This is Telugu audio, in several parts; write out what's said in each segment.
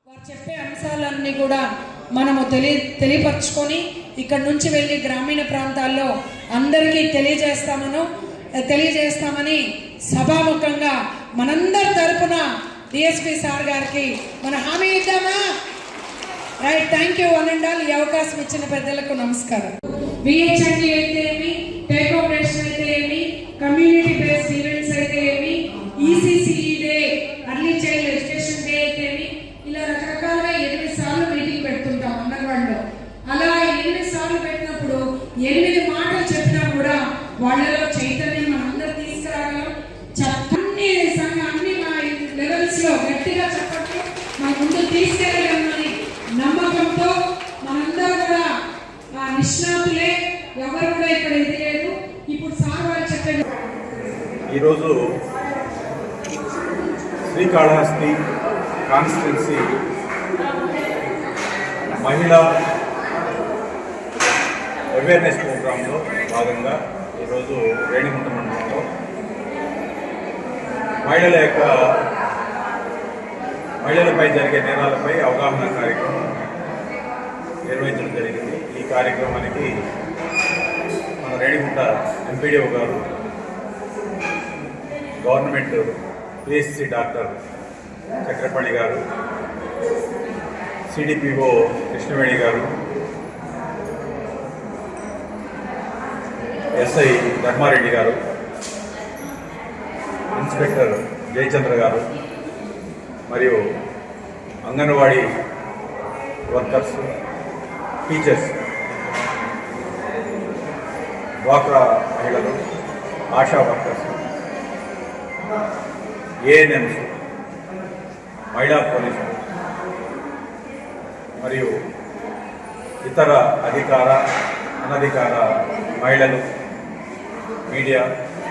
వారు చెప్పే అంశాలన్నీ కూడా మనము తెలియపరచుకొని ఇక్కడ నుంచి వెళ్ళి గ్రామీణ ప్రాంతాల్లో అందరికీ తెలియజేస్తామని సభాముఖంగా మనందరి తరపున డిఎస్పీ సార్ గారికి మన హామీ ఇద్దామా? Right, thank you one and all. ఈ అవకాశం ఇచ్చిన పెద్దలకు నమస్కారం. విహెచ్ఎండి అయితే ఏమి, టేక్ ఆపరేషన్ అయితే ఏమి, కమ్యూనిటీ బేస్డ్ ఈవెంట్స్ అయితే ఏమి, ECCE day, early child education day అయితే ఏమి, ఇలా రకరకాలుగా 8 సార్లు మీటింగ్ పెడుతుంటాం అంగన్వాడీలో. అలా 8 సార్లు పెట్టినప్పుడు 8 మాటలు చెప్పినా కూడా వాళ్ళలో చైతన్యం మనందరూ తీసుకురాగలం. అన్ని మా లెవెల్స్ లో గట్టిగా చెప్పట్లు మన ముందు తీసుకెళ్ళగలమని నమ్మకంతో మనందరూ కూడా నిష్ణాతులే, ఎవరు కూడా ఇక్కడ ఇది లేదు. ఇప్పుడు సార్ వాళ్ళు చెప్పేది, ఈరోజు శ్రీకాళహస్తి కాన్స్టిట్యున్సీ మహిళా అవేర్నెస్ ప్రోగ్రాంలో భాగంగా ఈరోజు రేణిగుంట మండలంలో మహిళలపై జరిగే నేరాలపై అవగాహన కార్యక్రమం నిర్వహించడం జరిగింది. ఈ కార్యక్రమానికి మన రేణిగుంట ఎంపీడీఓ గారు, గవర్నమెంట్ పిఎస్సి డాక్టర్ చక్రపాణి గారు, సిడిపిఓ కృష్ణవేణి గారు, ఎస్ఐ ధర్మారెడ్డి గారు, ఇన్స్పెక్టర్ జయచంద్ర గారు మరియు అంగన్వాడీ వర్కర్స్, టీచర్స్, డ్వాక్రా మహిళలు, ఆశా వర్కర్స్, ఏఎన్ఎంస్, మహిళా పోలీసులు మరియు ఇతర అధికార అనధికార మహిళలు, మీడియా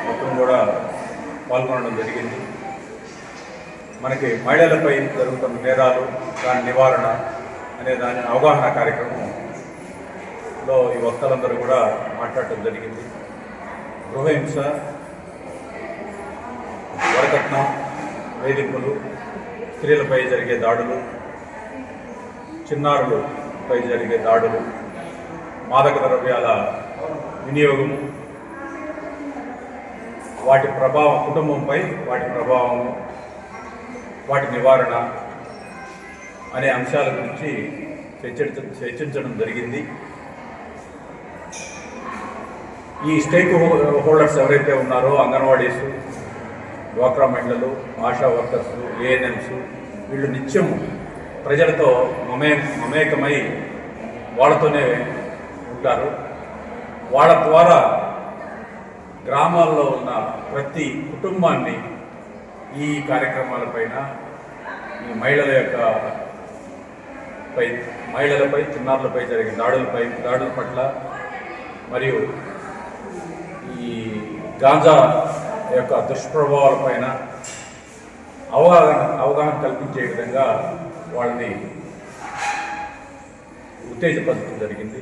మొత్తం కూడా పాల్గొనడం జరిగింది. మనకి మహిళలపై జరుగుతున్న నేరాలు, దాని నివారణ అనే దాని అవగాహన కార్యక్రమంలో ఈ వక్తలందరూ కూడా మాట్లాడటం జరిగింది. గృహహింస, వరకట్నం, వేధింపులు, స్త్రీలపై జరిగే దాడులు, చిన్నారులపై జరిగే దాడులు, మాదక ద్రవ్యాల వినియోగం, వాటి ప్రభావం కుటుంబంపై, వాటి ప్రభావం, వాటి నివారణ అనే అంశాల గురించి చర్చించడం జరిగింది. ఈ స్టేక్ హోల్డర్స్ ఎవరైతే ఉన్నారో, అంగన్వాడీస్, డ్వాక్రా మహిళలు, ఆశా వర్కర్స్, ఏఎన్ఎంస్, వీళ్ళు నిత్యం ప్రజలతో మమేకమై వాళ్ళతోనే ఉంటారు. వాళ్ళ ద్వారా గ్రామాల్లో ఉన్న ప్రతి కుటుంబాన్ని ఈ కార్యక్రమాలపైన, ఈ మహిళలపై, చిన్నారులపై జరిగే దాడుల పట్ల మరియు ఈ గాంజా యొక్క దుష్ప్రభావాలపైన అవగాహన కల్పించే విధంగా వాళ్ళని ఉత్తేజపరచడం జరిగింది.